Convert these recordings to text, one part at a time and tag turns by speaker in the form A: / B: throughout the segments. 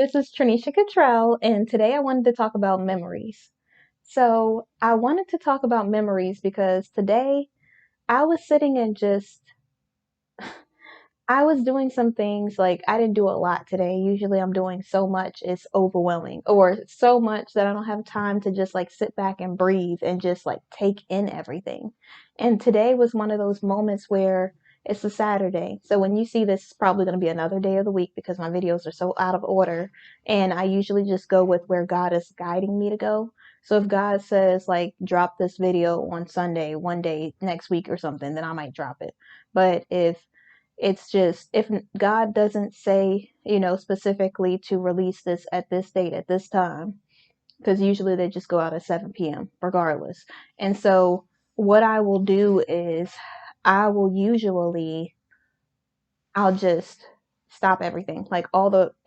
A: this is Tranisha Cottrell, and today I wanted to talk about memories. So, I wanted to talk about memories because today I was sitting and I was doing some things like I didn't do a lot today. Usually I'm doing so much it's overwhelming or so much that I don't have time to just like sit back and breathe and just like take in everything. And today was one of those moments where it's a Saturday. So when you see this, it's probably going to be another day of the week because my videos are so out of order. And I usually just go with where God is guiding me to go. So if God says like drop this video on Sunday, one day next week or something, then I might drop it. But if God doesn't say, specifically to release this at this date, at this time, because usually they just go out at 7 p.m. regardless. And so what I will do is I will usually, I'll just stop everything. Like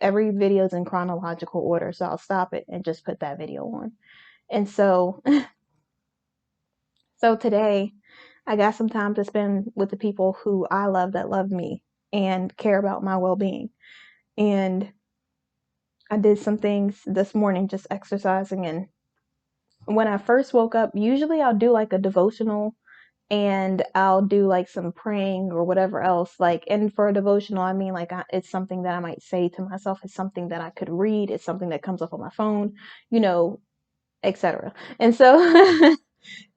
A: every video's in chronological order. So I'll stop it and just put that video on. And so today I got some time to spend with the people who I love that love me and care about my well-being. And I did some things this morning just exercising. And when I first woke up, usually I'll do like a devotional and I'll do like some praying or whatever else. Like, and for a devotional, I mean, like, it's something that I might say to myself. It's something that I could read. It's something that comes up on my phone, you know, etc. And so,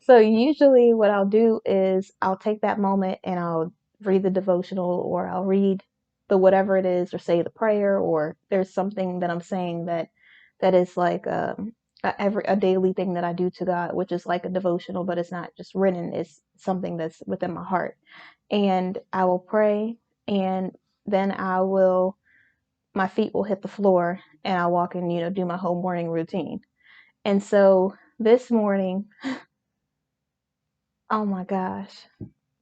A: so usually what I'll do is I'll take that moment and I'll read the devotional or I'll read the whatever it is or say the prayer or there's something that I'm saying that is like a daily thing that I do to God, which is like a devotional, but it's not just written. It's something that's within my heart. And I will pray and then my feet will hit the floor and I'll walk and, do my whole morning routine. And so this morning, oh my gosh,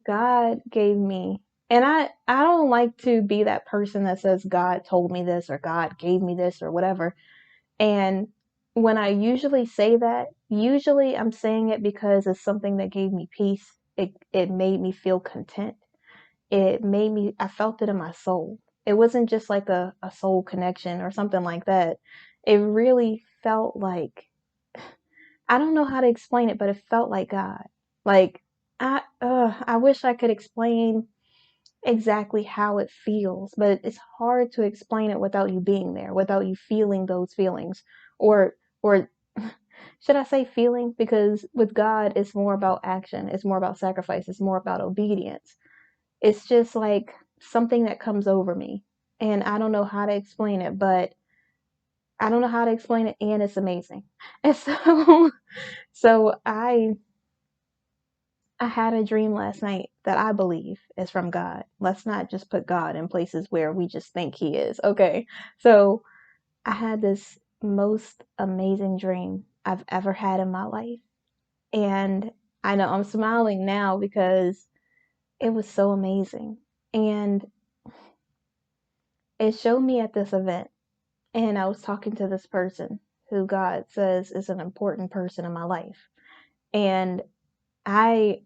A: God gave me, and I don't like to be that person that says God told me this or God gave me this or whatever. And when I usually say that, usually I'm saying it because it's something that gave me peace. It made me feel content. I felt it in my soul. It wasn't just like a soul connection or something like that. It really felt like, I don't know how to explain it, but it felt like God. Like I wish I could explain exactly how it feels, but it's hard to explain it without you being there, without you feeling those feelings. Or should I say feeling? Because with God, it's more about action, it's more about sacrifice, it's more about obedience. It's just like something that comes over me. And I don't know how to explain it, but I don't know how to explain it, and it's amazing. And so I had a dream last night that I believe is from God. Let's not just put God in places where we just think he is. Okay. So I had this most amazing dream I've ever had in my life. And I know I'm smiling now because it was so amazing. And it showed me at this event. And I was talking to this person who God says is an important person in my life. And I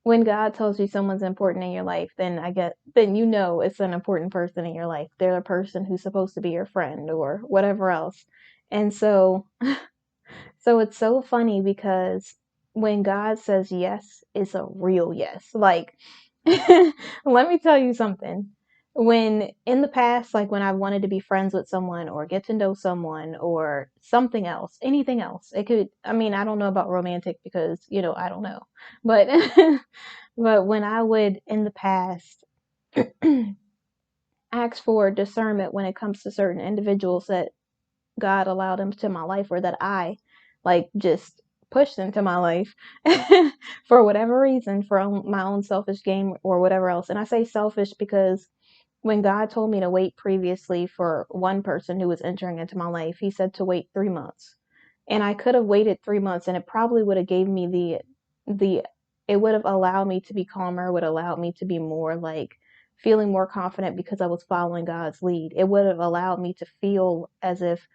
A: when God tells you someone's important in your life, then it's an important person in your life. They're a person who's supposed to be your friend or whatever else. And so it's so funny because when God says yes, it's a real yes. Like, let me tell you something. When in the past, like when I wanted to be friends with someone or get to know someone or something else, anything else, I mean, I don't know about romantic because, I don't know. But, but when I would in the past ask for discernment when it comes to certain individuals that God allowed into my life or that I like just pushed into my life for whatever reason, for my own selfish gain or whatever else. And I say selfish because when God told me to wait previously for one person who was entering into my life, he said to wait 3 months. And I could have waited 3 months and it probably would have gave me the it would have allowed me to be calmer, would allow me to be more like feeling more confident because I was following God's lead. It would have allowed me to feel as if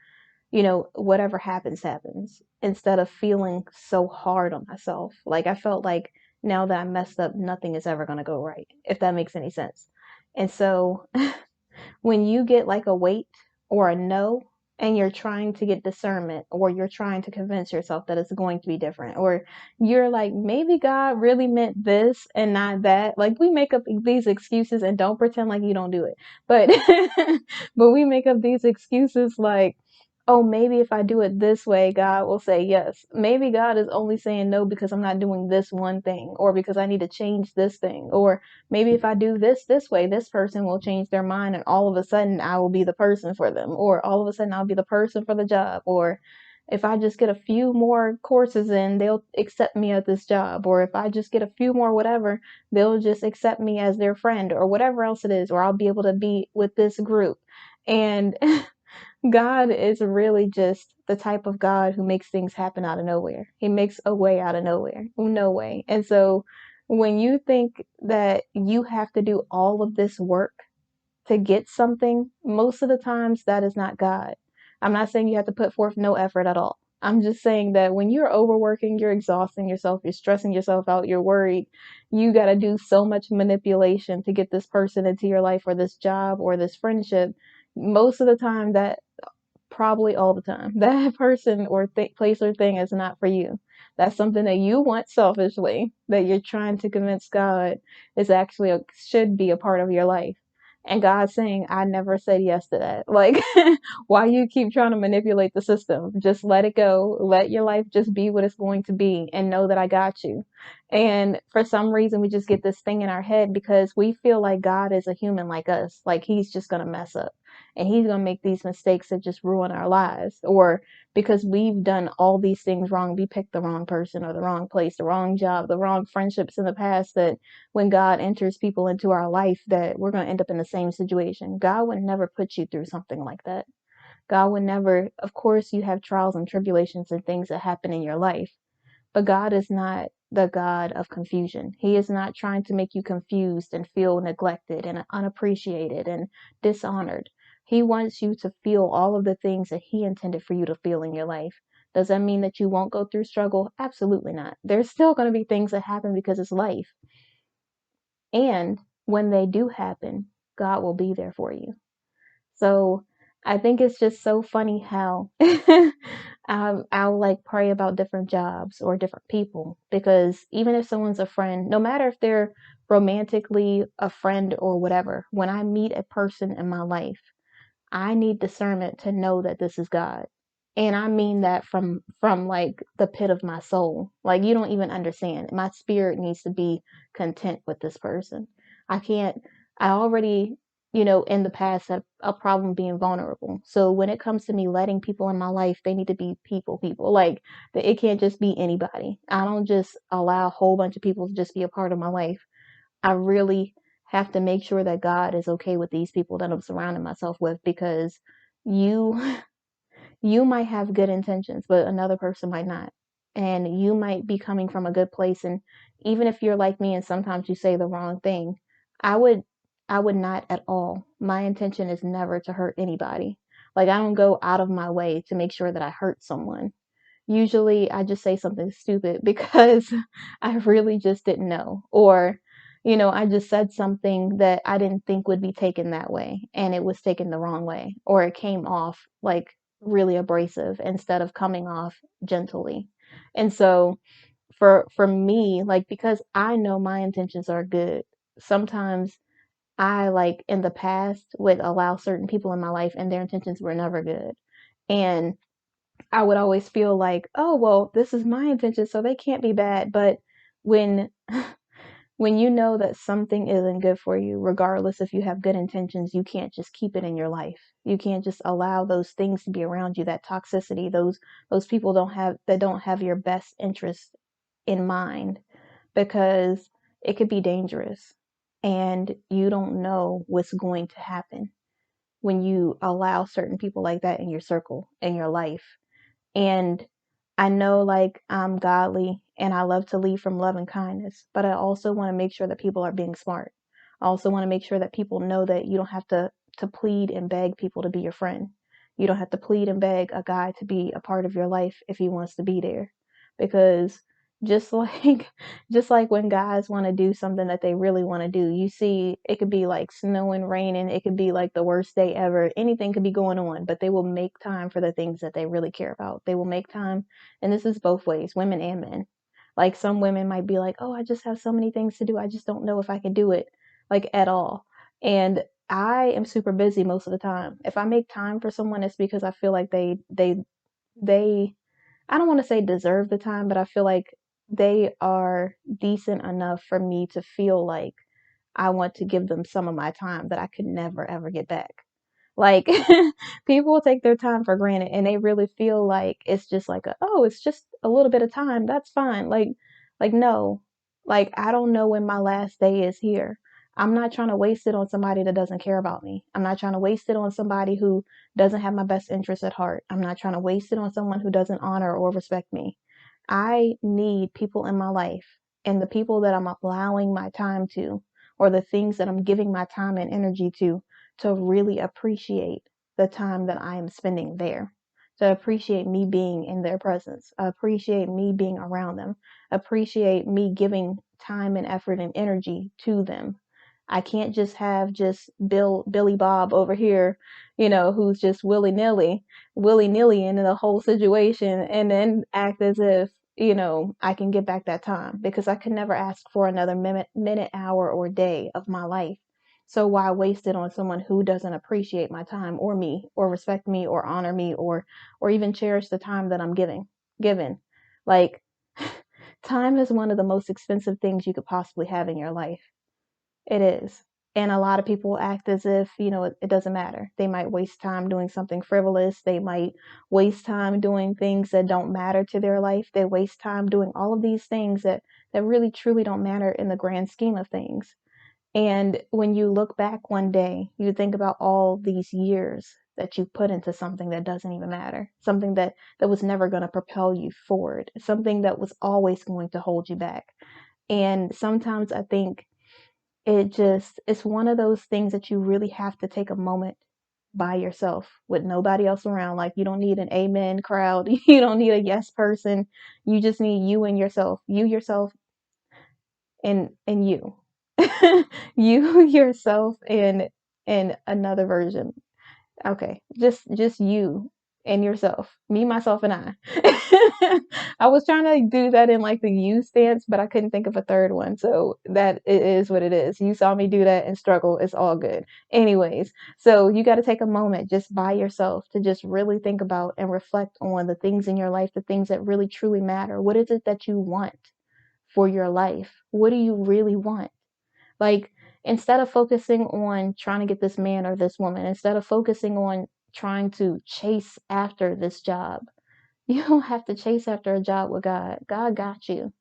A: whatever happens, happens, instead of feeling so hard on myself. Like I felt like now that I messed up, nothing is ever going to go right, if that makes any sense. And so when you get like a weight or a no, and you're trying to get discernment, or you're trying to convince yourself that it's going to be different, or you're like, maybe God really meant this and not that. Like, we make up these excuses, and don't pretend like you don't do it. But but we make up these excuses like, oh, maybe if I do it this way, God will say yes. Maybe God is only saying no because I'm not doing this one thing, or because I need to change this thing, or maybe if I do this way, this person will change their mind, and all of a sudden I will be the person for them, or all of a sudden I'll be the person for the job, or if I just get a few more courses in, they'll accept me at this job, or if I just get a few more whatever, they'll just accept me as their friend, or whatever else it is, or I'll be able to be with this group. And God is really just the type of God who makes things happen out of nowhere. He makes a way out of nowhere, no way. And so when you think that you have to do all of this work to get something, most of the times that is not God. I'm not saying you have to put forth no effort at all. I'm just saying that when you're overworking, you're exhausting yourself, you're stressing yourself out, you're worried, you got to do so much manipulation to get this person into your life, or this job, or this friendship. Most of the time, that probably all the time, that person or place or thing is not for you. That's something that you want selfishly, that you're trying to convince God is actually should be a part of your life. And God's saying, I never said yes to that. Like, why you keep trying to manipulate the system? Just let it go. Let your life just be what it's going to be, and know that I got you. And for some reason, we just get this thing in our head because we feel like God is a human like us. Like, he's just going to mess up, and he's going to make these mistakes that just ruin our lives. Or because we've done all these things wrong, we picked the wrong person, or the wrong place, the wrong job, the wrong friendships in the past, that when God enters people into our life, that we're going to end up in the same situation. God would never put you through something like that. God would never, of course, you have trials and tribulations and things that happen in your life, but God is not the God of confusion. He is not trying to make you confused and feel neglected and unappreciated and dishonored. He wants you to feel all of the things that He intended for you to feel in your life. Does that mean that you won't go through struggle? Absolutely not. There's still going to be things that happen because it's life. And when they do happen, God will be there for you. So I think it's just so funny how I'll like pray about different jobs or different people, because even if someone's a friend, no matter if they're romantically a friend or whatever, when I meet a person in my life, I need discernment to know that this is God. And I mean that from like the pit of my soul. Like, you don't even understand. My spirit needs to be content with this person. I can't I already, in the past have a problem being vulnerable. So when it comes to me letting people in my life, they need to be people. Like, it can't just be anybody. I don't just allow a whole bunch of people to just be a part of my life. I really have to make sure that God is okay with these people that I'm surrounding myself with, because you you might have good intentions, but another person might not. And you might be coming from a good place, and even if you're like me and sometimes you say the wrong thing, I would I would not at all. My intention is never to hurt anybody. Like, I don't go out of my way to make sure that I hurt someone. Usually I just say something stupid because I really just didn't know. Or, I just said something that I didn't think would be taken that way, and it was taken the wrong way. Or it came off like really abrasive instead of coming off gently. And so for me, like, because I know my intentions are good, sometimes I, like, in the past would allow certain people in my life and their intentions were never good. And I would always feel like, oh, well, this is my intention, so they can't be bad. But when when you know that something isn't good for you, regardless if you have good intentions, you can't just keep it in your life. You can't just allow those things to be around you, that toxicity, those people don't have your best interest in mind, because it could be dangerous, and you don't know what's going to happen when you allow certain people like that in your circle, in your life. And I know, like, I'm godly and I love to lead from love and kindness, but I also want to make sure that people are being smart. I also want to make sure that people know that you don't have to plead and beg people to be your friend. You don't have to plead and beg a guy to be a part of your life if he wants to be there, because Just like just like when guys want to do something that they really want to do. You see, it could be like snowing, raining, it could be like the worst day ever. Anything could be going on, but they will make time for the things that they really care about. They will make time, and this is both ways, women and men. Like some women might be like, "Oh, I just have so many things to do. I just don't know if I can do it like at all." And I am super busy most of the time. If I make time for someone, it's because I feel like they I don't want to say deserve the time, but I feel like they are decent enough for me to feel like I want to give them some of my time that I could never ever get back. Like people take their time for granted and they really feel like it's just like oh, it's just a little bit of time. That's fine. Like no. Like I don't know when my last day is here. I'm not trying to waste it on somebody that doesn't care about me. I'm not trying to waste it on somebody who doesn't have my best interests at heart. I'm not trying to waste it on someone who doesn't honor or respect me. I need people in my life, and the people that I'm allowing my time to, or the things that I'm giving my time and energy to really appreciate the time that I am spending there, to appreciate me being in their presence, appreciate me being around them, appreciate me giving time and effort and energy to them. I can't just have just Billy Bob over here, who's just willy nilly into the whole situation and then act as if, I can get back that time because I could never ask for another minute, hour, or day of my life. So why waste it on someone who doesn't appreciate my time or me or respect me or honor me or even cherish the time that I'm given? Like time is one of the most expensive things you could possibly have in your life. It is. And a lot of people act as if, it doesn't matter. They might waste time doing something frivolous. They might waste time doing things that don't matter to their life. They waste time doing all of these things that really truly don't matter in the grand scheme of things. And when you look back one day, you think about all these years that you put into something that doesn't even matter, something that was never going to propel you forward, something that was always going to hold you back. And sometimes I think it's one of those things that you really have to take a moment by yourself with nobody else around. Like you don't need an amen crowd. You don't need a yes person. You just need you and yourself. You yourself and you. You yourself and another version. Okay, just you and yourself, me, myself, and I. I was trying to do that in like the you stance, but I couldn't think of a third one. So that it is what it is. You saw me do that and struggle. It's all good. Anyways, so you got to take a moment just by yourself to just really think about and reflect on the things in your life, the things that really truly matter. What is it that you want for your life? What do you really want? Like, instead of focusing on trying to get this man or this woman, instead of focusing on trying to chase after this job, you don't have to chase after a job with God. God got you.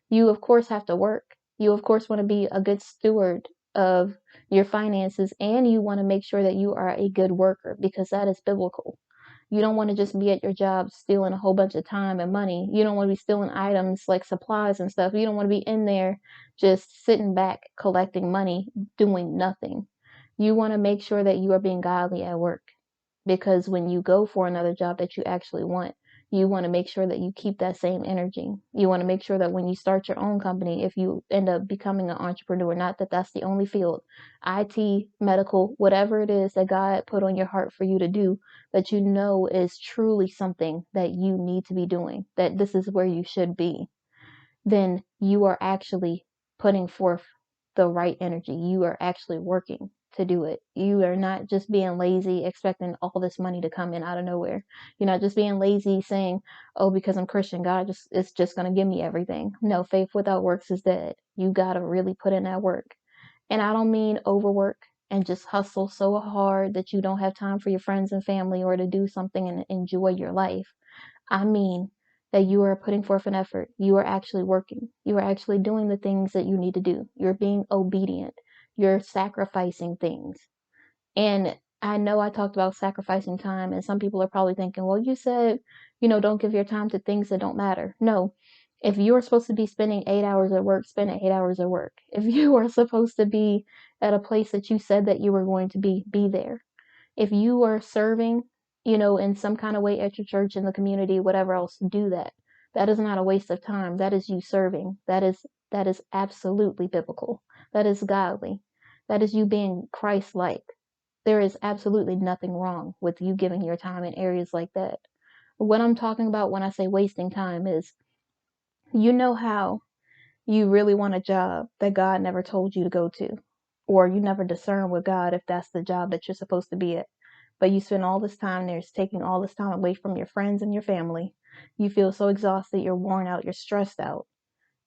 A: You, of course, have to work. You, of course, want to be a good steward of your finances, and you want to make sure that you are a good worker because that is biblical. You don't want to just be at your job stealing a whole bunch of time and money. You don't want to be stealing items like supplies and stuff. You don't want to be in there just sitting back collecting money, doing nothing. You want to make sure that you are being godly at work because when you go for another job that you actually want, you want to make sure that you keep that same energy. You want to make sure that when you start your own company, if you end up becoming an entrepreneur, not that that's the only field, IT, medical, whatever it is that God put on your heart for you to do, that you know is truly something that you need to be doing, that this is where you should be, then you are actually putting forth the right energy. You are actually working to do it. You are not just being lazy, expecting all this money to come in out of nowhere. You're not just being lazy saying, oh, because I'm Christian, God just is just going to give me everything. No, faith without works is dead. You got to really put in that work. And I don't mean overwork and just hustle so hard that you don't have time for your friends and family or to do something and enjoy your life. I mean that you are putting forth an effort. You are actually working. You are actually doing the things that you need to do. You're being obedient. You're sacrificing things. And I know I talked about sacrificing time, and some people are probably thinking, well, you said, don't give your time to things that don't matter. No. If you are supposed to be spending 8 hours at work, spend 8 hours at work. If you are supposed to be at a place that you said that you were going to be there. If you are serving, in some kind of way at your church, in the community, whatever else, do that. That is not a waste of time. That is you serving. That is absolutely biblical. That is godly. That is you being Christ-like. There is absolutely nothing wrong with you giving your time in areas like that. What I'm talking about when I say wasting time is, you know how you really want a job that God never told you to go to, or you never discern with God if that's the job that you're supposed to be at. But you spend all this time there, it's taking all this time away from your friends and your family. You feel so exhausted, you're worn out, you're stressed out,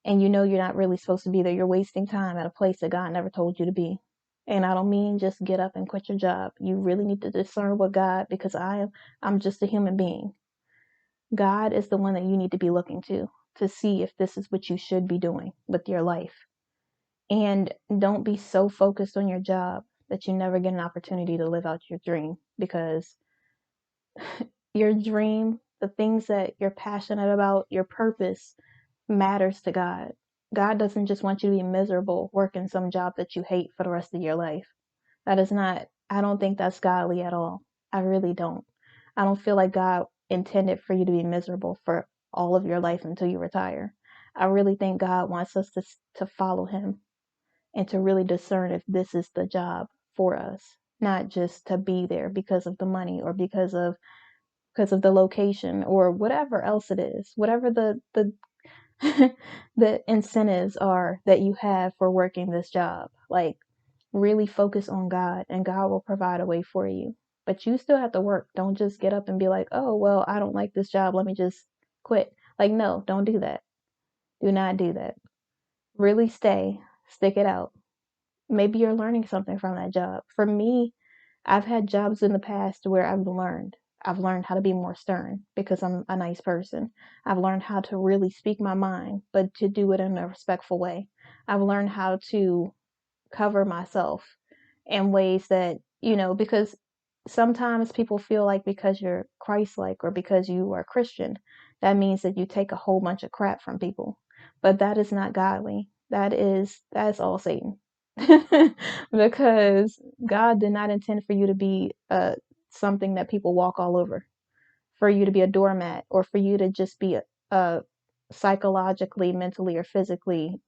A: and you know you're not really supposed to be there. You're wasting time at a place that God never told you to be. And I don't mean just get up and quit your job. You really need to discern with God, because I'm just a human being. God is the one that you need to be looking to see if this is what you should be doing with your life. And don't be so focused on your job that you never get an opportunity to live out your dream, because your dream, the things that you're passionate about, your purpose matters to God. God doesn't just want you to be miserable working some job that you hate for the rest of your life. That is not, I don't think that's godly at all. I really don't. I don't feel like God intended for you to be miserable for all of your life until you retire. I really think God wants us to follow him and to really discern if this is the job for us, not just to be there because of the money, or because of the location, or whatever else it is, whatever the the incentives are that you have for working this job. Like, really focus on God, and God will provide a way for you. But you still have to work. Don't just get up and be like, oh, well, I don't like this job, let me just quit. Like, no, don't do that. Do not do that. Really stay, stick it out. Maybe you're learning something from that job. For me, I've had jobs in the past where I've learned how to be more stern because I'm a nice person. I've learned how to really speak my mind, but to do it in a respectful way. I've learned how to cover myself in ways that, because sometimes people feel like because you're Christ-like or because you are Christian, that means that you take a whole bunch of crap from people. But that is not godly. That's all Satan. Because God did not intend for you to be something that people walk all over, for you to be a doormat, or for you to just be a psychologically, mentally, or physically,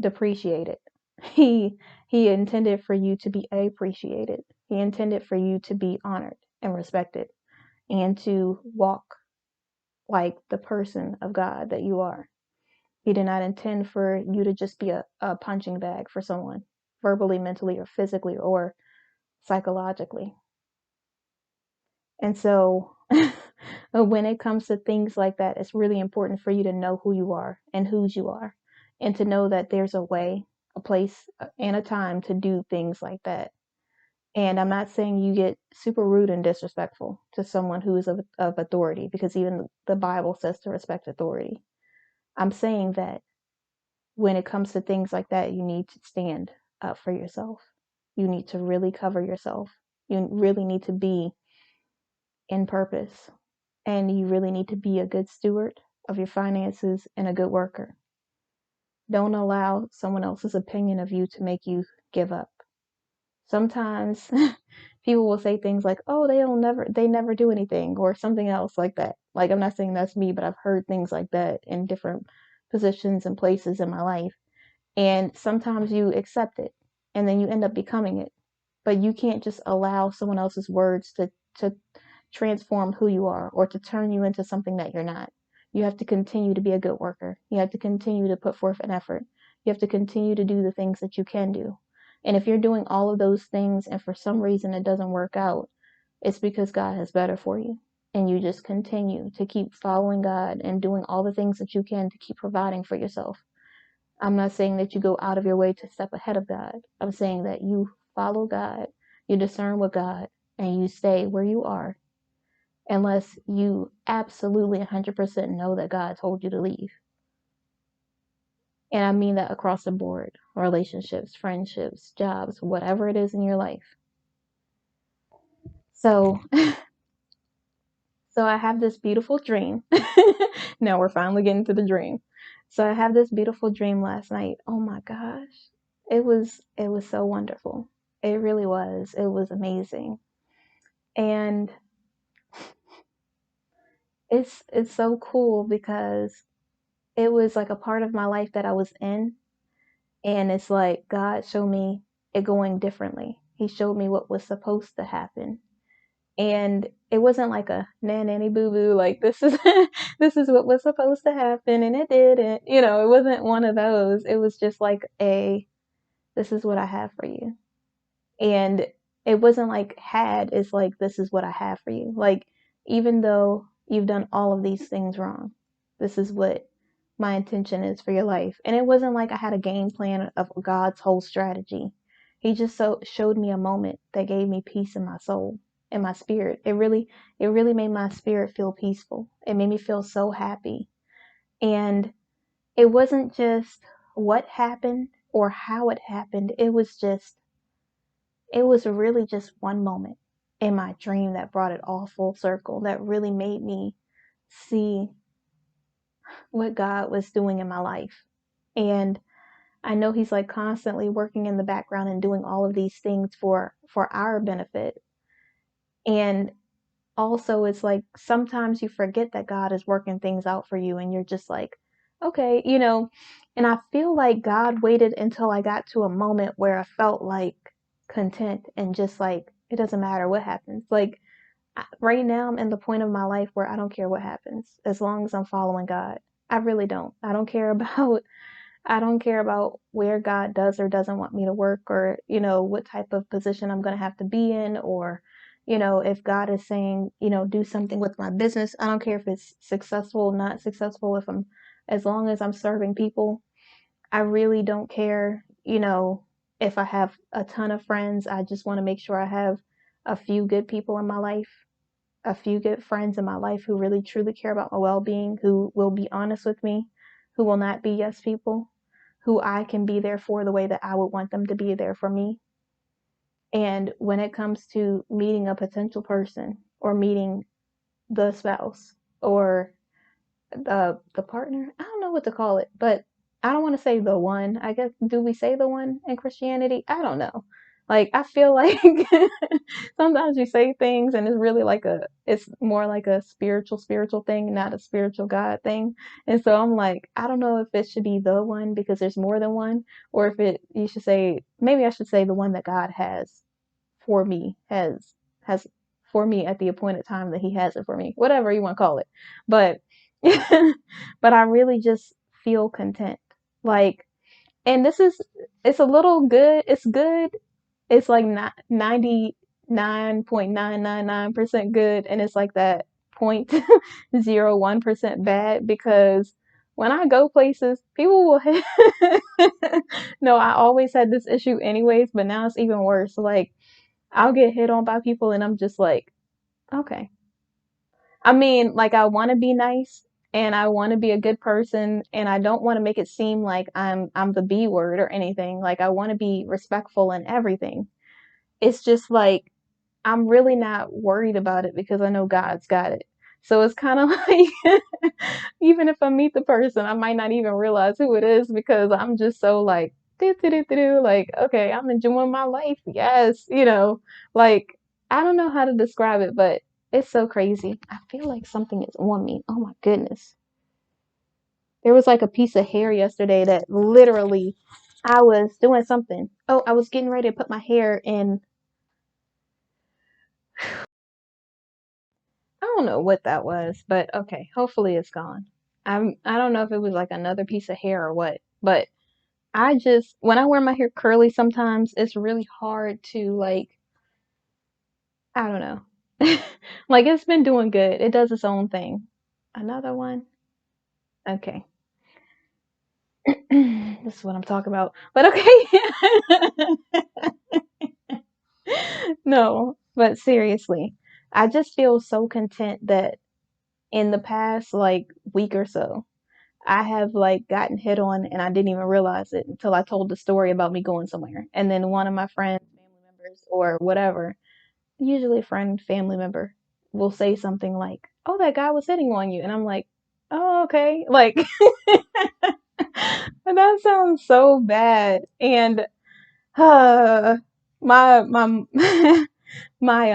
A: depreciated. He he intended for you to be appreciated. He intended for you to be honored and respected, and to walk like the person of God that you are. He did not intend for you to just be a punching bag for someone, verbally, mentally, or physically, or psychologically. And so when it comes to things like that, it's really important for you to know who you are and whose you are, and to know that there's a way, a place, and a time to do things like that. And I'm not saying you get super rude and disrespectful to someone who is of authority, because even the Bible says to respect authority. I'm saying that when it comes to things like that, you need to stand up for yourself. You need to really cover yourself. You really need to be in purpose. And you really need to be a good steward of your finances and a good worker. Don't allow someone else's opinion of you to make you give up. Sometimes people will say things like, oh, they never do anything, or something else like that. Like, I'm not saying that's me, but I've heard things like that in different positions and places in my life. And sometimes you accept it, and then you end up becoming it. But you can't just allow someone else's words to transform who you are, or to turn you into something that you're not. You have to continue to be a good worker. You have to continue to put forth an effort. You have to continue to do the things that you can do. And if you're doing all of those things and for some reason it doesn't work out, it's because God has better for you. And you just continue to keep following God and doing all the things that you can to keep providing for yourself. I'm not saying that you go out of your way to step ahead of God. I'm saying that you follow God, you discern with God, and you stay where you are unless you absolutely 100% know that God told you to leave. And I mean that across the board: relationships, friendships, jobs, whatever it is in your life. So, so I have this beautiful dream. Now we're finally getting to the dream. So I have this beautiful dream last night. Oh my gosh. It was so wonderful. It really was. It was amazing. And it's so cool because it was like a part of my life that I was in, and it's like God showed me it going differently. He showed me what was supposed to happen. And it wasn't like a nanny boo boo, like this is this is what was supposed to happen and it didn't. It wasn't one of those. It was just like this is what I have for you. And it wasn't like it's like this is what I have for you. Like, even though you've done all of these things wrong, this is what my intention is for your life. And it wasn't like I had a game plan of God's whole strategy. He just showed me a moment that gave me peace in my soul, in my spirit. It really made my spirit feel peaceful. It made me feel so happy. And it wasn't just what happened or how it happened. It was really just one moment in my dream that brought it all full circle, that really made me see what God was doing in my life. And I know He's like constantly working in the background and doing all of these things for our benefit. And also, it's like sometimes you forget that God is working things out for you, and you're just like, okay, And I feel like God waited until I got to a moment where I felt like content and just like it doesn't matter what happens. Like, right now, I'm in the point of my life where I don't care what happens as long as I'm following God. I really don't. I don't care about I don't care about where God does or doesn't want me to work, or, what type of position I'm going to have to be in, or, if God is saying, do something with my business. I don't care if it's successful, not successful, as long as I'm serving people. I really don't care, if I have a ton of friends. I just want to make sure I have a few good people in my life, a few good friends in my life who really truly care about my well being, who will be honest with me, who will not be yes people, who I can be there for the way that I would want them to be there for me. And when it comes to meeting a potential person or meeting the spouse or the partner, I don't know what to call it, but I don't want to say the one. I guess, do we say the one in Christianity? I don't know. Like, I feel like sometimes you say things and it's more like a spiritual thing, not a spiritual God thing. And so I'm like, I don't know if it should be the one because there's more than one, or if you should say, maybe I should say the one that God for me, has for me at the appointed time that He has it for me, whatever you want to call it. But, but I really just feel content. Like, and it's a little good. It's good. It's like 99.999% good, and it's like that 0.01% bad, because when I go places, people will no, I always had this issue anyways, but now it's even worse. Like, I'll get hit on by people and I'm just like, okay. I mean, like, I want to be nice and I want to be a good person, and I don't want to make it seem like I'm the B word or anything. Like, I want to be respectful and everything. It's just like I'm really not worried about it because I know God's got it. So it's kind of like even if I meet the person, I might not even realize who it is because I'm just so like do do do do do, like, okay, I'm enjoying my life. Yes, like, I don't know how to describe it, but it's so crazy. I feel like something is on me. Oh my goodness. There was like a piece of hair yesterday that literally I was doing something. Oh, I was getting ready to put my hair in. I don't know what that was, but okay, hopefully it's gone. I don't know if it was like another piece of hair or what, but when I wear my hair curly sometimes it's really hard to, like, I don't know. Like, it's been doing good. It does its own thing. Another one? Okay. This is what I'm talking about. But okay. No, but seriously, I just feel so content that in the past like week or so, I have like gotten hit on and I didn't even realize it until I told the story about me going somewhere. And then one of my friends, family members, or whatever, usually a friend, family member, will say something like, "Oh, that guy was hitting on you." And I'm like, "Oh, okay." Like, and that sounds so bad. And uh my my my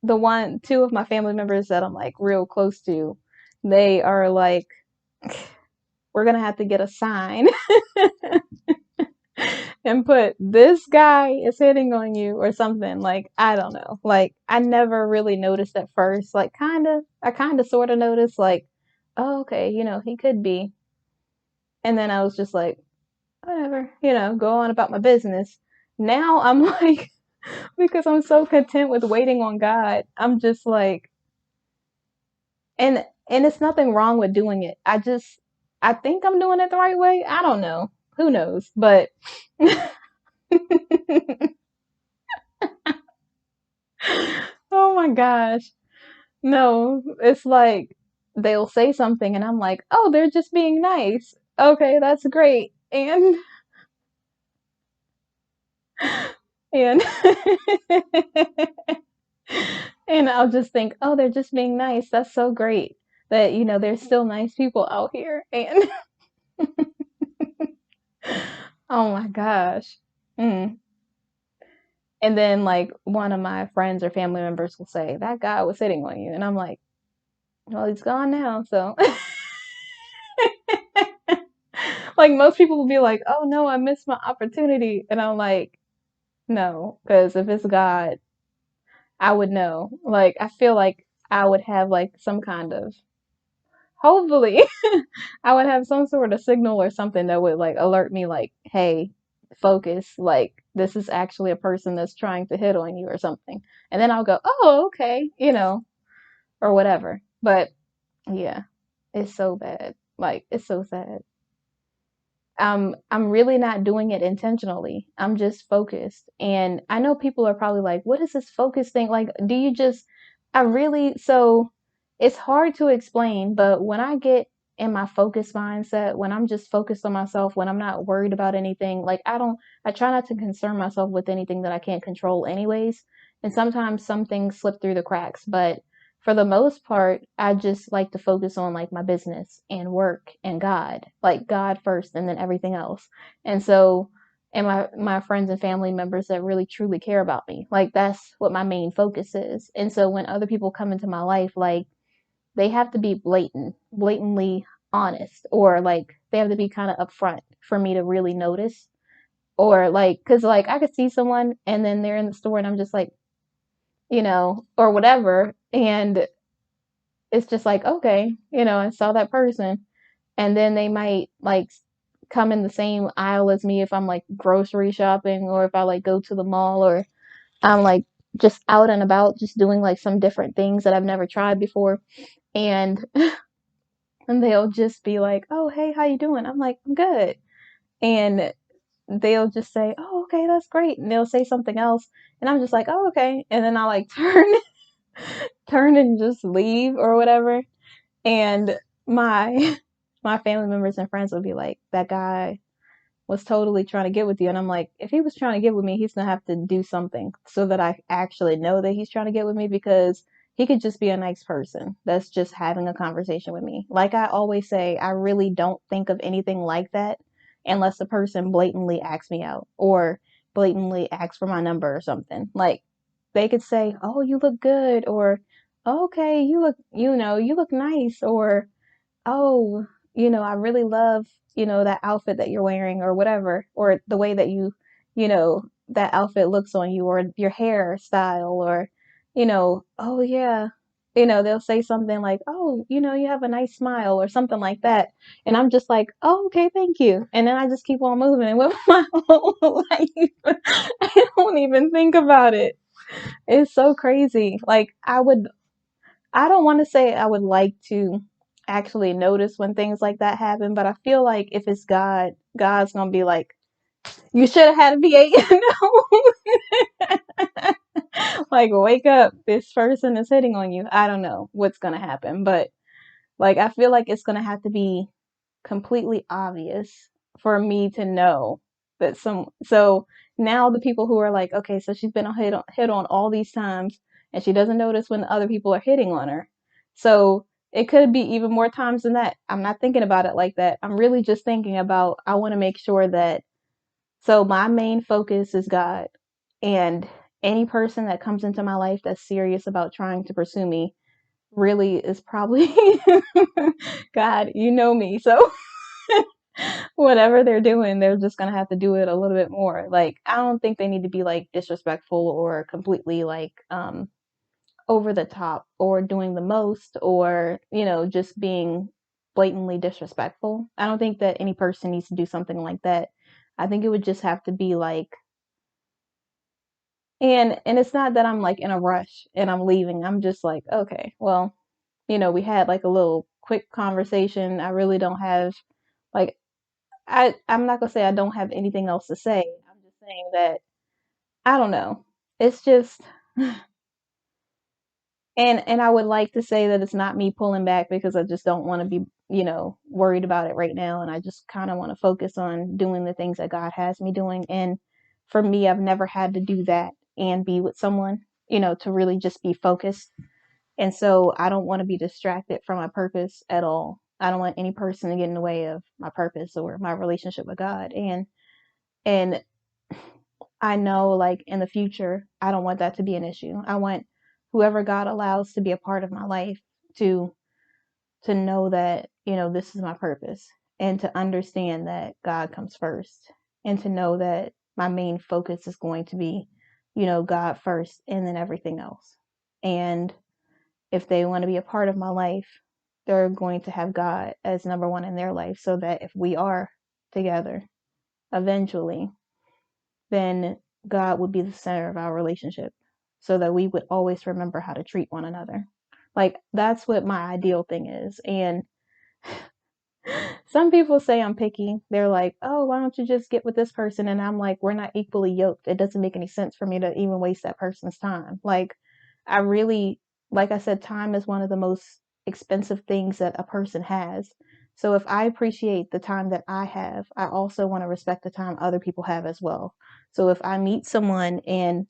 A: two of my family members that I'm like real close to, they are like, we're gonna have to get a sign and put this guy is hitting on you or something. Like, I don't know. Like, I never really noticed at first. Like, I kind of sort of noticed, like, oh, okay, he could be. And then I was just like, whatever, go on about my business. Now I'm like, because I'm so content with waiting on God, I'm just like, and it's nothing wrong with doing it. I think I'm doing it the right way. I don't know. Who knows? But oh my gosh. No, it's like they'll say something and I'm like, "Oh, they're just being nice." Okay, that's great. And and I'll just think, "Oh, they're just being nice. That's so great." That there's still nice people out here. And oh my gosh. Mm. And then like one of my friends or family members will say, "That guy was hitting on you." And I'm like, "Well, he's gone now." So like most people will be like, "Oh no, I missed my opportunity." And I'm like, "No, because if it's God, I would know." Like I feel like I would have like some kind of hopefully I would have some sort of signal or something that would like alert me like, "Hey, focus, like this is actually a person that's trying to hit on you or something." And then I'll go, "Oh, okay," or whatever. But yeah, it's so bad. Like it's so sad. I'm really not doing it intentionally. I'm just focused. And I know people are probably like, what is this focus thing? Like, do you just, I really, so it's hard to explain, but when I get in my focus mindset, when I'm just focused on myself, when I'm not worried about anything, like I try not to concern myself with anything that I can't control anyways. And sometimes some things slip through the cracks, but for the most part, I just like to focus on like my business and work and God, like God first and then everything else. And so, and my friends and family members that really truly care about me, like that's what my main focus is. And so when other people come into my life, like they have to be blatantly honest, or like they have to be kind of upfront for me to really notice. Or like, cause like I could see someone and then they're in the store and I'm just like, or whatever. And it's just like, okay, I saw that person. And then they might like come in the same aisle as me if I'm like grocery shopping or if I like go to the mall or I'm like just out and about, just doing like some different things that I've never tried before. And and they'll just be like, "Oh, hey, how you doing?" I'm like, "I'm good." And they'll just say, "Oh, okay, that's great." And they'll say something else, and I'm just like, "Oh, okay." And then I like turn and just leave or whatever. And my my family members and friends would be like, "That guy was totally trying to get with you." And I'm like, if he was trying to get with me, he's gonna have to do something so that I actually know that he's trying to get with me, because he could just be a nice person that's just having a conversation with me. Like I always say, I really don't think of anything like that unless the person blatantly asks me out or blatantly asks for my number or something. Like they could say, "Oh, you look good," or "Okay, you look nice," or "Oh, I really love, that outfit that you're wearing," or whatever, or the way that that outfit looks on you, or your hairstyle, or, "Oh, yeah." They'll say something like, "Oh, you have a nice smile," or something like that. And I'm just like, "Oh, okay, thank you." And then I just keep on moving with my whole life. I don't even think about it. It's so crazy. Like, I don't want to say I would like to actually notice when things like that happen, but I feel like if it's God, God's gonna be like, "You should have had a V8," like, wake up, this person is hitting on you. I don't know what's gonna happen, but like, I feel like it's gonna have to be completely obvious for me to know that so now the people who are like, okay, so she's been hit on all these times and she doesn't notice when other people are hitting on her. So it could be even more times than that. I'm not thinking about it like that. I'm really just thinking about, I want to make sure that, so my main focus is God. And any person that comes into my life that's serious about trying to pursue me really is probably God, you know me. So whatever they're doing, they're just gonna have to do it a little bit more. Like, I don't think they need to be like disrespectful or completely like over the top or doing the most or, just being blatantly disrespectful. I don't think that any person needs to do something like that. I think it would just have to be like, and it's not that I'm like in a rush and I'm leaving. I'm just like, okay, well, we had like a little quick conversation. I really don't have like I'm not gonna say I don't have anything else to say. I'm just saying that I don't know. It's just and I would like to say that it's not me pulling back because I just don't want to be, worried about it right now and I just kind of want to focus on doing the things that God has me doing. And for me, I've never had to do that and be with someone, to really just be focused. And so I don't want to be distracted from my purpose at all. I don't want any person to get in the way of my purpose or my relationship with God. And I know like in the future, I don't want that to be an issue. I want whoever God allows to be a part of my life to know that, this is my purpose and to understand that God comes first and to know that my main focus is going to be, God first and then everything else. And if they want to be a part of my life, they're going to have God as number one in their life so that if we are together eventually, then God would be the center of our relationship so that we would always remember how to treat one another. Like, that's what my ideal thing is. And some people say I'm picky. They're like, oh, why don't you just get with this person? And I'm like, we're not equally yoked. It doesn't make any sense for me to even waste that person's time. Like, I really, like I said, time is one of the most expensive things that a person has. So if I appreciate the time that I have, I also want to respect the time other people have as well. So if I meet someone and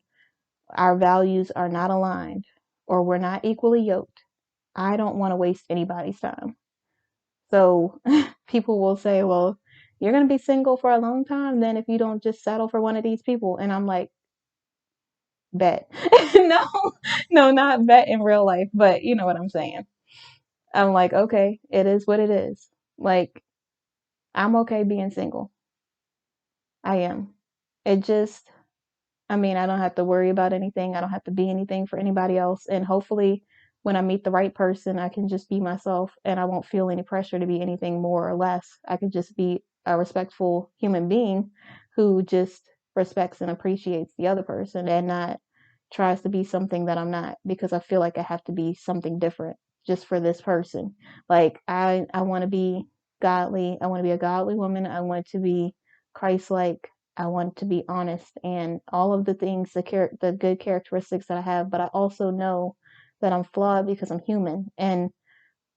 A: our values are not aligned or we're not equally yoked, I don't want to waste anybody's time. So people will say, well, you're going to be single for a long time then if you don't just settle for one of these people. And I'm like, bet. No, no, not bet in real life, but you know what I'm saying. I'm like, okay, it is what it is. Like, I'm okay being single. I am. It just, I mean, I don't have to worry about anything. I don't have to be anything for anybody else. And hopefully, when I meet the right person, I can just be myself and I won't feel any pressure to be anything more or less. I could just be a respectful human being who just respects and appreciates the other person and not tries to be something that I'm not because I feel like I have to be something different just for this person. Like, I want to be godly. I want to be a godly woman. I want to be Christ-like. I want to be honest and all of the things, the good characteristics that I have, but I also know that I'm flawed because I'm human. And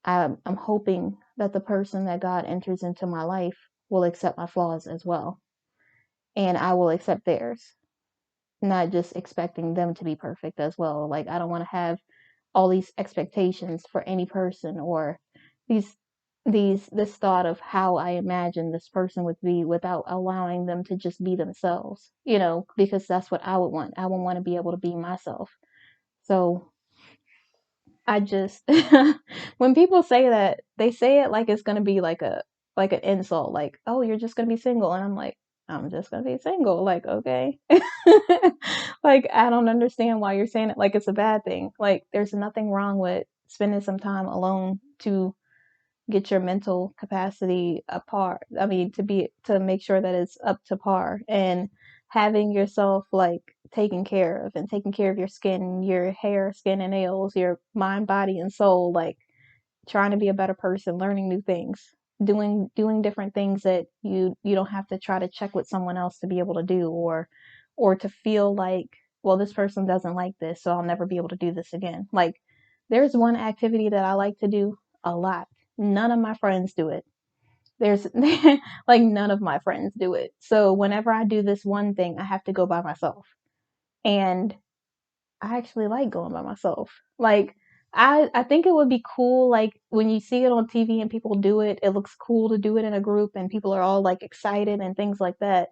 A: I'm hoping that the person that God enters into my life will accept my flaws as well. And I will accept theirs, not just expecting them to be perfect as well. Like, I don't want to have all these expectations for any person or these this thought of how I imagine this person would be without allowing them to just be themselves, because that's what I would want. I would want to be able to be myself. So I just when people say that, they say it like it's gonna be like an insult, like, oh, you're just gonna be single. And I'm like, I'm just gonna be single. Like, okay. Like, I don't understand why you're saying it like it's a bad thing. Like, there's nothing wrong with spending some time alone to get your mental capacity apart. I mean, to make sure that it's up to par and having yourself like taken care of and taking care of your skin, your hair, skin and nails, your mind, body and soul, like trying to be a better person, learning new things, doing different things that you don't have to try to check with someone else to be able to do or to feel like, well, this person doesn't like this, so I'll never be able to do this again. Like, there's one activity that I like to do a lot. None of my friends do it. There's like none of my friends do it. So whenever I do this one thing, I have to go by myself. And I actually like going by myself. Like, I think it would be cool like when you see it on TV and people do it, it looks cool to do it in a group and people are all like excited and things like that.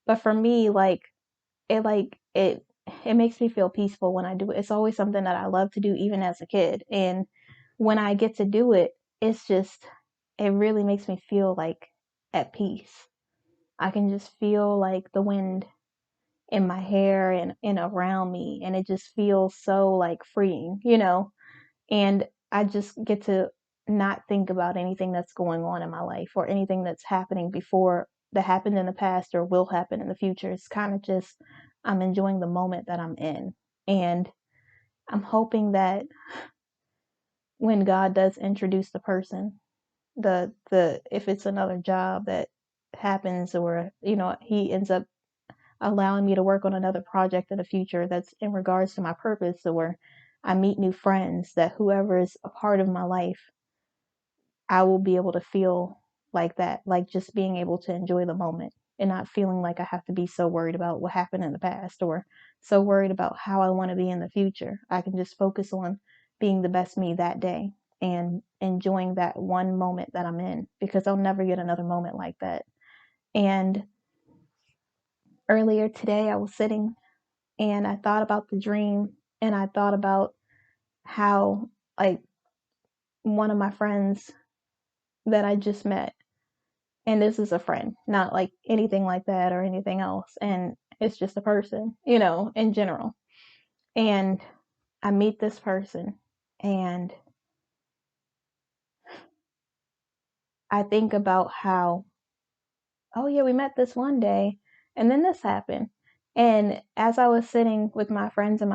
A: But for me, like it it makes me feel peaceful when I do it. It's always something that I love to do even as a kid. And when I get to do it, it's just it really makes me feel like at peace. I can just feel like the wind in my hair and around me, and it just feels so like freeing, and I just get to not think about anything that's going on in my life or anything that's happening before that happened in the past or will happen in the future. It's kind of just I'm enjoying the moment that I'm in. And I'm hoping that when God does introduce the person, the if it's another job that happens, or he ends up allowing me to work on another project in the future that's in regards to my purpose, or I meet new friends, that whoever is a part of my life, I will be able to feel like that, like just being able to enjoy the moment and not feeling like I have to be so worried about what happened in the past or so worried about how I want to be in the future. I can just focus on being the best me that day and enjoying that one moment that I'm in, because I'll never get another moment like that. And earlier today, I was sitting and I thought about the dream, and I thought about how, like, one of my friends that I just met, and this is a friend, not like anything like that or anything else, and it's just a person, in general. And I meet this person, and I think about how, oh yeah, we met this one day, and then this happened. And as I was sitting with my friends and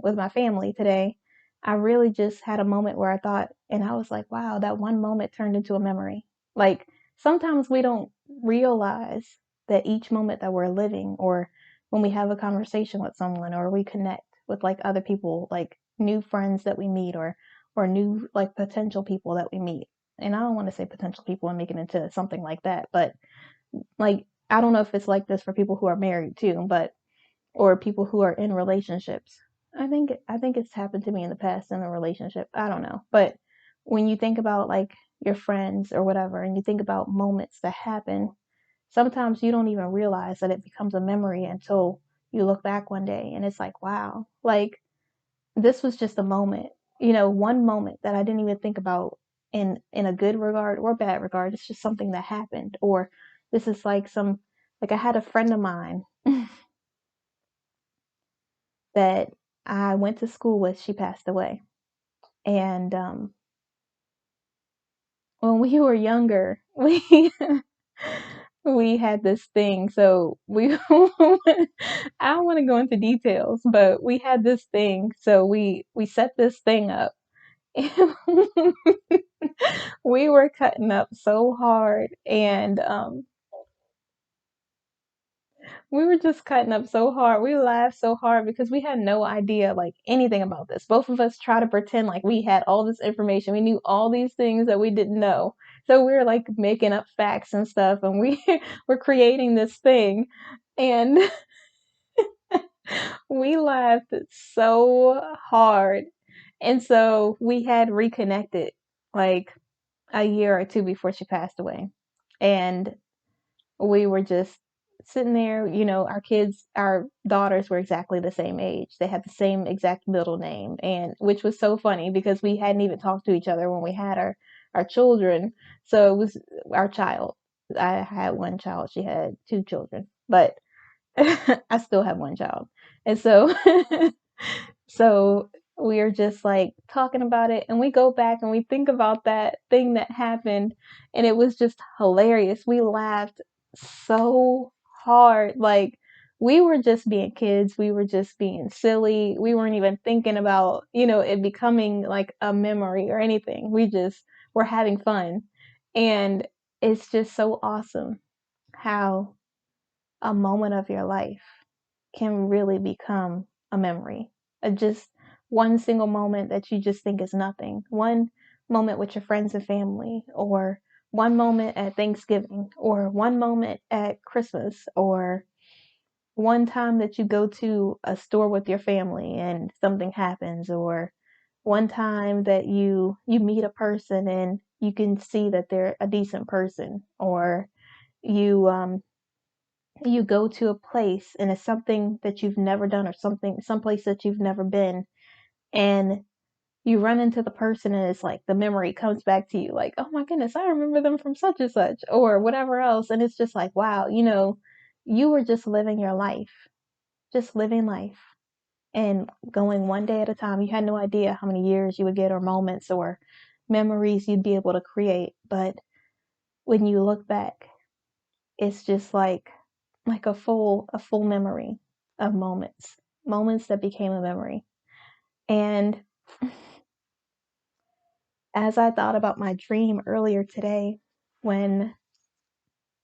A: with my family today, I really just had a moment where I thought, and I was like, wow, that one moment turned into a memory. Like, sometimes we don't realize that each moment that we're living, or when we have a conversation with someone, or we connect with like other people, like new friends that we meet, or new like potential people that we meet. And I don't want to say potential people and make it into something like that, but like, I don't know if it's like this for people who are married too, but or people who are in relationships. I think it's happened to me in the past in a relationship. I don't know. But when you think about like your friends or whatever, and you think about moments that happen, sometimes you don't even realize that it becomes a memory until you look back one day and it's like, wow, like this was just a moment, one moment that I didn't even think about in a good regard or bad regard. It's just something that happened. Or this is like like I had a friend of mine that I went to school with. She passed away. And when we were younger, we had this thing. So we I don't want to go into details, but we had this thing. So we set this thing up. We were cutting up so hard, and we were just cutting up so hard. We laughed so hard because we had no idea like anything about this. Both of us try to pretend like we had all this information. We knew all these things that we didn't know. So we were like making up facts and stuff, and we were creating this thing, and we laughed so hard. And so we had reconnected like a year or two before she passed away. And we were just sitting there, our daughters were exactly the same age. They had the same exact middle name, and which was so funny because we hadn't even talked to each other when we had our children. So it was our child. I had one child, she had two children, but I still have one child. And so so we're just like talking about it, and we go back and we think about that thing that happened, and it was just hilarious. We laughed so hard. Like, we were just being kids. We were just being silly. We weren't even thinking about, it becoming like a memory or anything. We just were having fun. And it's just so awesome how a moment of your life can really become a memory. Just one single moment that you just think is nothing. One moment with your friends and family, or one moment at Thanksgiving, or one moment at Christmas, or one time that you go to a store with your family and something happens, or one time that you meet a person and you can see that they're a decent person, or you you go to a place and it's something that you've never done or someplace that you've never been, and you run into the person and it's like the memory comes back to you like, oh my goodness, I remember them from such and such or whatever else. And it's just like, wow, you were just living your life, just living life and going one day at a time. You had no idea how many years you would get or moments or memories you'd be able to create. But when you look back, it's just like a full memory of moments that became a memory. And as I thought about my dream earlier today, when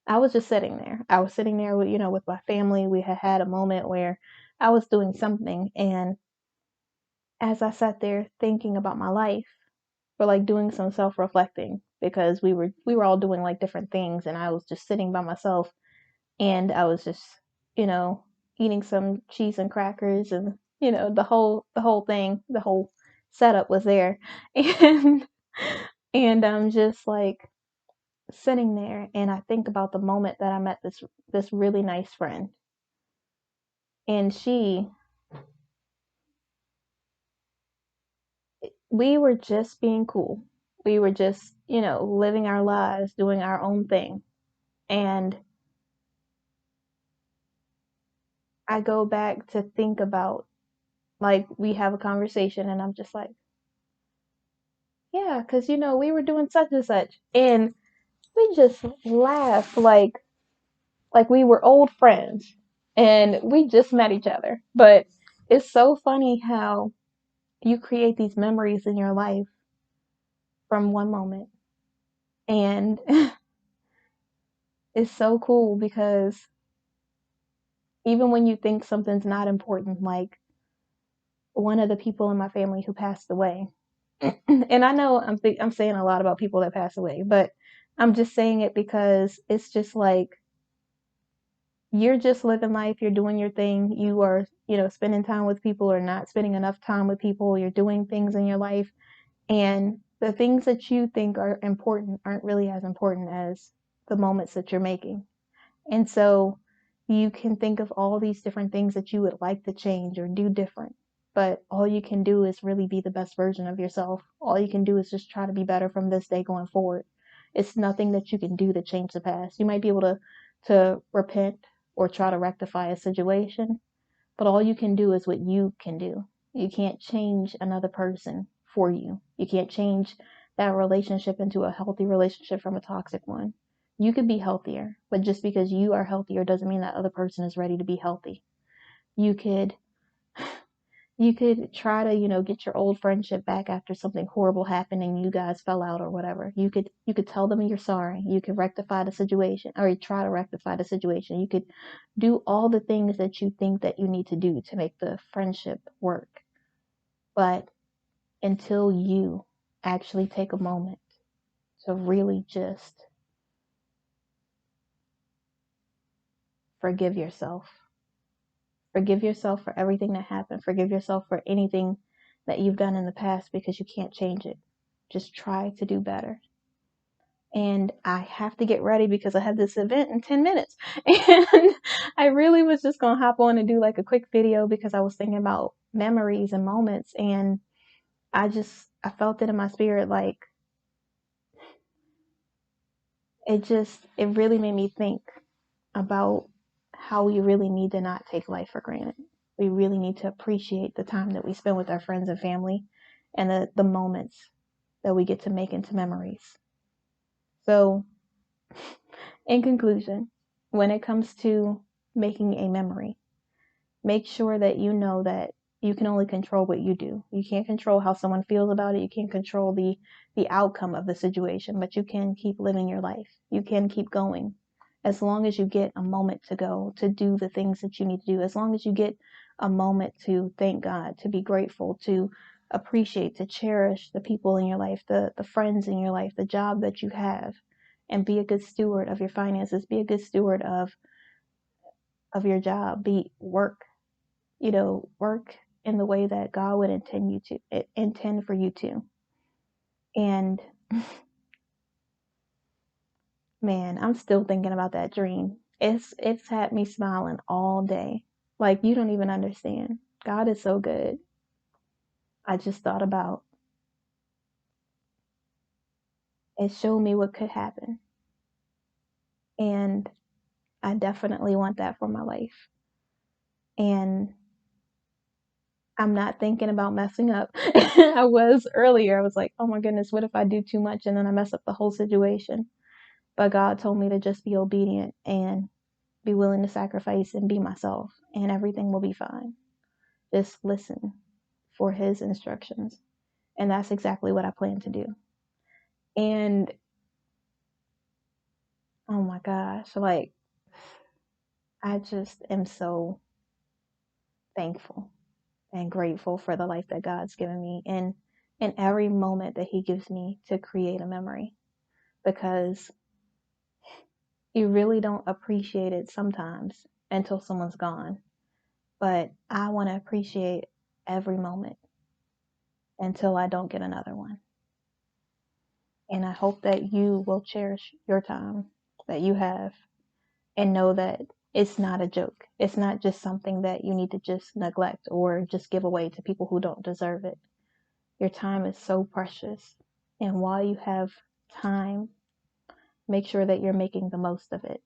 A: I was just sitting there, I was sitting there with, with my family. We had had a moment where I was doing something. And as I sat there thinking about my life, or like doing some self-reflecting, because we were all doing like different things, and I was just sitting by myself, and I was just, you know, eating some cheese and crackers, and the whole thing, the whole setup was there. and and I'm just like sitting there, and I think about the moment that I met this really nice friend, and we were just being cool. We were just, living our lives, doing our own thing. And I go back to think about, like, we have a conversation, and I'm just like, yeah, because we were doing such and such, and we just laughed like we were old friends, and we just met each other. But it's so funny how you create these memories in your life from one moment, and it's so cool because even when you think something's not important, like one of the people in my family who passed away. And I know I'm saying a lot about people that pass away, but I'm just saying it because it's just like you're just living life, you're doing your thing, you are, spending time with people or not spending enough time with people, you're doing things in your life, and the things that you think are important aren't really as important as the moments that you're making. And so you can think of all these different things that you would like to change or do different. But all you can do is really be the best version of yourself. All you can do is just try to be better from this day going forward. It's nothing that you can do to change the past. You might be able to repent or try to rectify a situation, but all you can do is what you can do. You can't change another person for you. You can't change that relationship into a healthy relationship from a toxic one. You could be healthier, but just because you are healthier doesn't mean that other person is ready to be healthy. You could try to, get your old friendship back after something horrible happened and you guys fell out or whatever. You could tell them you're sorry. You could rectify the situation, or you try to rectify the situation. You could do all the things that you think that you need to do to make the friendship work. But until you actually take a moment to really just forgive yourself. Forgive yourself for everything that happened. Forgive yourself for anything that you've done in the past, because you can't change it. Just try to do better. And I have to get ready because I have this event in 10 minutes. And I really was just going to hop on and do like a quick video because I was thinking about memories and moments. And I felt it in my spirit. Like it really made me think about how we really need to not take life for granted. We really need to appreciate the time that we spend with our friends and family, and the moments that we get to make into memories. So, in conclusion, when it comes to making a memory, make sure that you know that you can only control what you do. You can't control how someone feels about it. You can't control the outcome of the situation, but you can keep living your life. You can keep going as long as you get a moment to go to do the things that you need to do. As long as you get a moment to thank God, to be grateful, to appreciate, to cherish the people in your life, the friends in your life, the job that you have, and be a good steward of your finances. Be a good steward of your job. Work in the way that God would intend for you to. And man, I'm still thinking about that dream. it's had me smiling all day. Like, you don't even understand. God is so good. I just thought about it, showed me what could happen. And I definitely want that for my life. And I'm not thinking about messing up. I was earlier. I was like, oh my goodness, what if I do too much and then I mess up the whole situation? But God told me to just be obedient and be willing to sacrifice and be myself, and everything will be fine. Just listen for His instructions. And that's exactly what I plan to do. And oh my gosh, like, I just am so thankful and grateful for the life that God's given me, and in every moment that He gives me to create a memory, because you really don't appreciate it sometimes until someone's gone. But I want to appreciate every moment until I don't get another one. And I hope that you will cherish your time that you have and know that it's not a joke. It's not just something that you need to just neglect or just give away to people who don't deserve it. Your time is so precious. And while you have time, make sure that you're making the most of it.